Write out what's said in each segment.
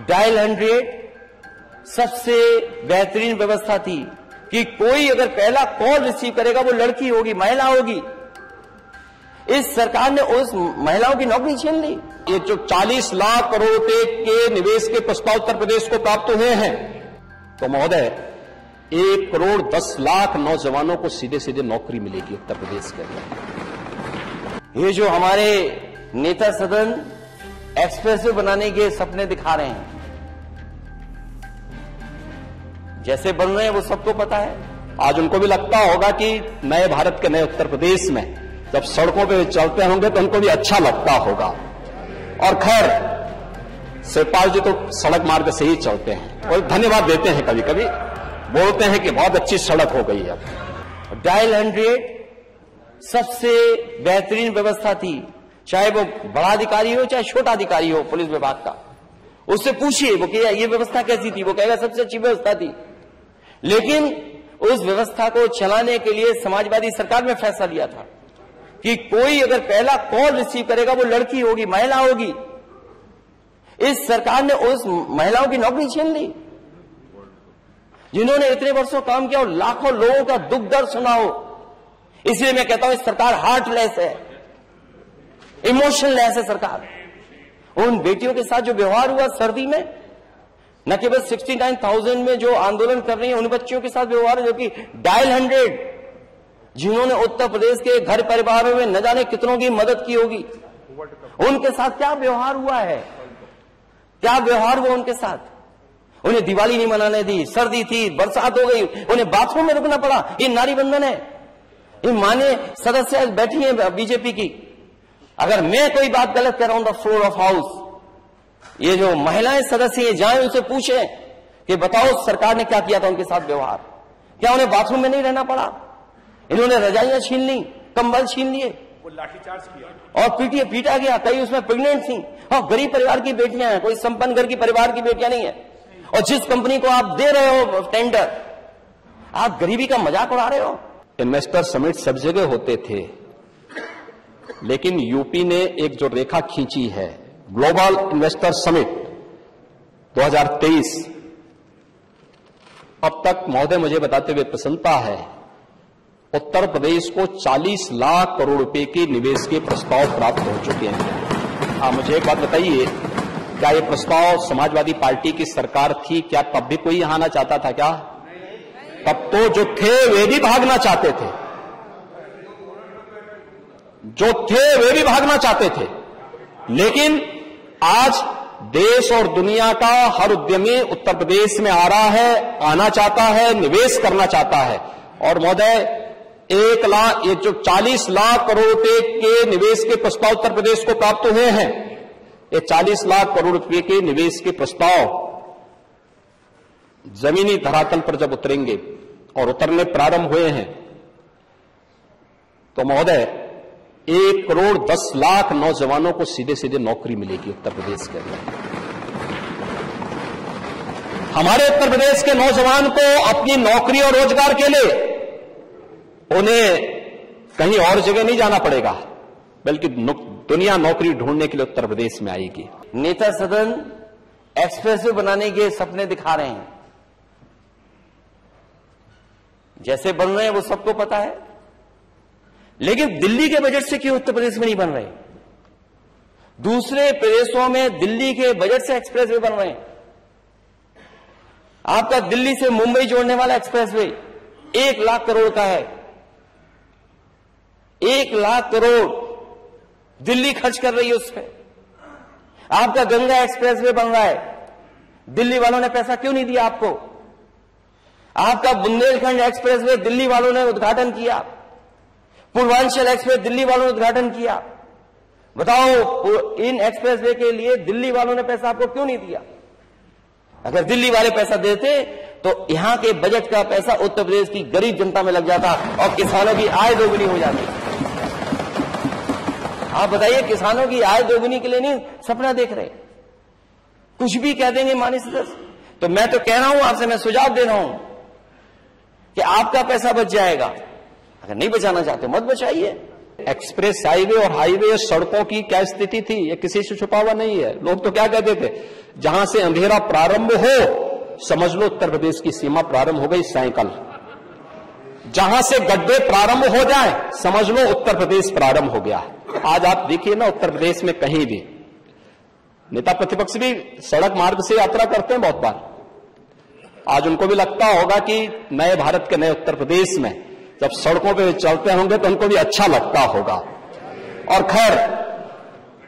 Dial 100 सबसे बेहतरीन व्यवस्था थी कि कोई अगर पहला कॉल रिसीव करेगा वो लड़की होगी, महिला होगी। इस सरकार ने उस महिलाओं की नौकरी छीन ली। ये जो 40 लाख करोड़ रुपए के निवेश के प्रस्ताव उत्तर प्रदेश को प्राप्त हुए हैं, तो महोदय 1 करोड़ 10 लाख नौजवानों को सीधे सीधे नौकरी मिलेगी उत्तर प्रदेश के अंदर। ये जो हमारे नेता सदन एक्सप्रेसवे बनाने के सपने दिखा रहे हैं, जैसे बन रहे हैं वो सबको पता है। आज उनको भी लगता होगा कि नए भारत के नए उत्तर प्रदेश में जब सड़कों पे चलते होंगे तो उनको भी अच्छा लगता होगा। और खैर शिवपाल जी तो सड़क मार्ग से ही चलते हैं और धन्यवाद देते हैं, कभी कभी बोलते हैं कि बहुत अच्छी सड़क हो गई है। डायल 100 सबसे बेहतरीन व्यवस्था थी, चाहे वो बड़ा अधिकारी हो चाहे छोटा अधिकारी हो पुलिस विभाग का। उससे पूछिए वो कि ये व्यवस्था कैसी थी, वो कहेगा सबसे अच्छी व्यवस्था थी। लेकिन उस व्यवस्था को चलाने के लिए समाजवादी सरकार ने फैसला लिया था कि कोई अगर पहला कॉल रिसीव करेगा वो लड़की होगी, महिला होगी। इस सरकार ने उस महिलाओं की नौकरी छीन ली जिन्होंने इतने वर्षों काम किया और लाखों लोगों का दुख दर्द सुना हो। इसलिए मैं कहता हूं इस सरकार हार्टलेस है, इमोशनलेस है सरकार। उन बेटियों के साथ जो व्यवहार हुआ सर्दी में, न केवल 69,000 में जो आंदोलन कर रही है उन बच्चियों के साथ व्यवहार है जो कि डायल 100 जिन्होंने उत्तर प्रदेश के घर परिवारों में न जाने कितनों की मदद की होगी, उनके साथ क्या व्यवहार हुआ है, क्या व्यवहार हुआ उनके साथ। उन्हें दिवाली नहीं मनाने दी, सर्दी थी, बरसात हो गई, उन्हें बाथरूम में रुकना पड़ा। ये नारी बंधन है। ये माने सदस्य बैठी है बीजेपी की, अगर मैं कोई बात गलत कर रहा हूं द फ्लोर ऑफ हाउस, ये जो महिलाएं सदस्य जाए उनसे पूछे कि बताओ सरकार ने क्या किया था उनके साथ व्यवहार। क्या उन्हें बाथरूम में नहीं रहना पड़ा? इन्होंने रजाइयां छीन ली, कंबल छीन लिए, वो लाठीचार्ज किया और पीटा गया। कई उसमें प्रेग्नेंट थी और गरीब परिवार की बेटियां हैं, कोई संपन्न घर की परिवार की बेटियां नहीं है। और जिस कंपनी को आप दे रहे हो टेंडर, आप गरीबी का मजाक उड़ा रहे हो। इन्वेस्टर समिट सब जगह होते थे, लेकिन यूपी ने एक जो रेखा खींची है, ग्लोबल इन्वेस्टर समिट 2023, अब तक महोदय मुझे बताते हुए प्रसन्नता है, उत्तर प्रदेश को 40 लाख करोड़ रुपए के निवेश के प्रस्ताव प्राप्त हो चुके हैं। हाँ, मुझे एक बात बताइए, क्या ये प्रस्ताव समाजवादी पार्टी की सरकार थी, क्या तब भी कोई यहां आना चाहता था क्या? तब तो जो थे वे भी भागना चाहते थे, जो थे वे भी भागना चाहते थे। लेकिन आज देश और दुनिया का हर उद्यमी उत्तर प्रदेश में आ रहा है, आना चाहता है, निवेश करना चाहता है। और महोदय 1 लाख, ये जो 40 लाख करोड़ रुपए के निवेश के प्रस्ताव उत्तर प्रदेश को प्राप्त हुए हैं, ये 40 लाख करोड़ रुपए के निवेश के प्रस्ताव जमीनी धरातल पर जब उतरेंगे और उतरने प्रारंभ हुए हैं, तो महोदय 1 करोड़ 10 लाख नौजवानों को सीधे सीधे नौकरी मिलेगी उत्तर प्रदेश के अंदर। हमारे उत्तर प्रदेश के नौजवान को अपनी नौकरी और रोजगार के लिए उन्हें कहीं और जगह नहीं जाना पड़ेगा, बल्कि दुनिया नौकरी ढूंढने के लिए उत्तर प्रदेश में आएगी। नेता सदन एक्सप्रेसवे बनाने के सपने दिखा रहे हैं, जैसे बन रहे हैं वो सबको पता है। लेकिन दिल्ली के बजट से क्यों उत्तर प्रदेश में नहीं बन रहे? दूसरे प्रदेशों में दिल्ली के बजट से एक्सप्रेसवे बन रहे हैं। आपका दिल्ली से मुंबई जोड़ने वाला एक्सप्रेसवे 1 लाख करोड़ का है। 1 लाख करोड़ दिल्ली खर्च कर रही है उस पर। आपका गंगा एक्सप्रेसवे बन रहा है, दिल्ली वालों ने पैसा क्यों नहीं दिया आपको? आपका बुंदेलखंड एक्सप्रेसवे दिल्ली वालों ने उद्घाटन किया, पूर्वांचल एक्सप्रेस दिल्ली वालों ने उद्घाटन किया। बताओ इन एक्सप्रेसवे के लिए दिल्ली वालों ने पैसा आपको क्यों नहीं दिया? अगर दिल्ली वाले पैसा देते तो यहां के बजट का पैसा उत्तर प्रदेश की गरीब जनता में लग जाता और किसानों की आय दोगुनी हो जाती। आप बताइए, किसानों की आय दोगुनी के लिए नहीं सपना देख रहे, कुछ भी कह देंगे माननीय सदस्य। तो मैं तो कह रहा हूं आपसे, मैं सुझाव दे रहा हूं कि आपका पैसा बच जाएगा। अगर नहीं बचाना चाहते मत बचाइए। एक्सप्रेस हाईवे और हाईवे सड़कों की क्या स्थिति थी, ये किसी से छुपा हुआ नहीं है। लोग तो क्या कहते थे, जहां से अंधेरा प्रारंभ हो, समझ लो उत्तर प्रदेश की सीमा प्रारंभ हो गई साइकिल। जहां से गड्ढे प्रारंभ हो जाए, समझ लो उत्तर प्रदेश प्रारंभ हो गया। आज आप देखिए ना, उत्तर प्रदेश में कहीं भी नेता प्रतिपक्ष भी सड़क मार्ग से यात्रा करते हैं बहुत बार। आज उनको भी लगता होगा कि नए भारत के नए उत्तर प्रदेश में जब सड़कों पे चलते होंगे तो उनको भी अच्छा लगता होगा। और खैर,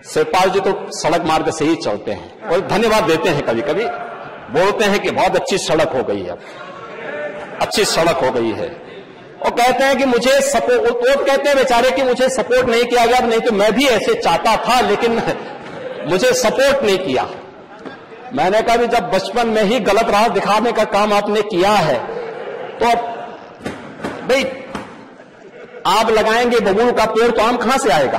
शिवपाल जी तो सड़क मार्ग से ही चलते हैं और धन्यवाद देते हैं, कभी कभी बोलते हैं कि बहुत अच्छी सड़क हो गई है, अच्छी सड़क हो गई है। और कहते हैं कि मुझे सपोर्ट, वो कहते हैं बेचारे कि मुझे सपोर्ट नहीं किया गया, नहीं तो मैं भी ऐसे चाहता था लेकिन मुझे सपोर्ट नहीं किया। मैंने कहा भी जब बचपन में ही गलत राह दिखाने का काम आपने किया है तो अब भाई आप लगाएंगे बबूल का पेड़ तो आम कहां से आएगा?